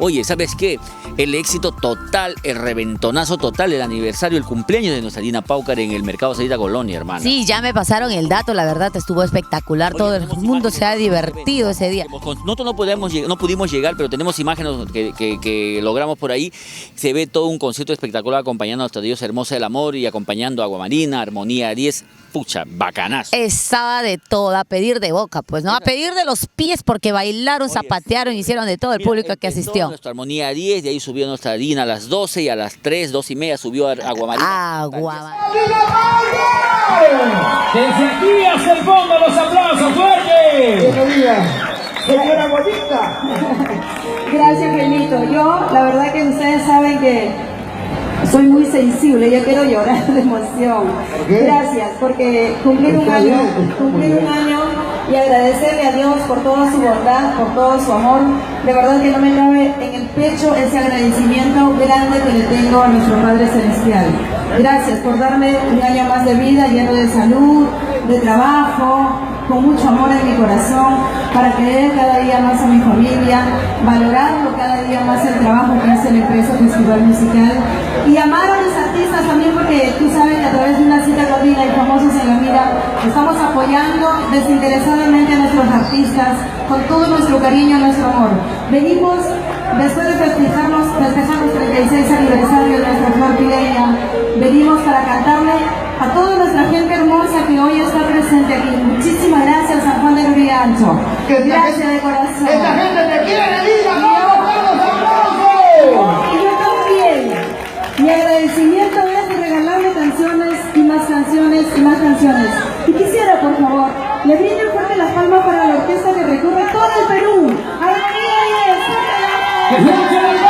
Oye, ¿sabes qué? El éxito total, el reventonazo total, el aniversario, el cumpleaños de nuestra Dina Paucar en el Mercado Sarita Colonia, hermana. Sí, ya me pasaron el dato, la verdad estuvo espectacular. Oye, todo el tenemos mundo imágenes se ha de divertido evento. ese día. Nosotros no pudimos llegar, pero tenemos imágenes que logramos por ahí. Se ve todo un concierto espectacular acompañando a nuestra diosa hermosa del amor y acompañando a Aguamarina, Armonía 10. Pucha, bacanazo. Estaba de todo, a pedir de boca, pues, ¿no? A pedir de los pies porque bailaron, zapatearon, hicieron de todo el público que Empezó asistió. Nuestra Armonía 10, de ahí subió nuestra Dina a las 12 y a las 3, 2 y media subió a Aguamarina. Desde aquí hasta el fondo los aplausos fuertes. Buenos días, señora Bonita. Gracias, Benito. Yo, la verdad que ustedes saben que soy muy sensible, yo quiero llorar de emoción. Gracias, porque cumplir un año y agradecerle a Dios por toda su bondad, por todo su amor. De verdad que no me cabe en el pecho ese agradecimiento grande que le tengo a nuestro Padre Celestial. Gracias por darme un año más de vida lleno de salud, de trabajo, con mucho amor en mi corazón, para querer cada día más a mi familia, valorando cada día más el trabajo que hace la empresa Festival Musical y amar a mis artistas también, porque tú sabes que a través de una cita con Dina y Famosos en la Mira estamos apoyando desinteresadamente a nuestros artistas con todo nuestro cariño y nuestro amor. Venimos después de festejar los 36 aniversario de nuestra flor pileña, venimos para cantarle a toda nuestra gente hermosa que hoy está presente aquí. Muchísimas gracias, San Juan de Lurigancho. Gracias de corazón. Esta gente te quiere, Dina, vamos, aplausos. Y yo también. Mi agradecimiento es regalarle canciones y más canciones y más canciones. Y quisiera, por favor, le brinden fuerte las palmas para la orquesta que recorre todo el Perú. ¡Armonía 10! ¡Que se escuche la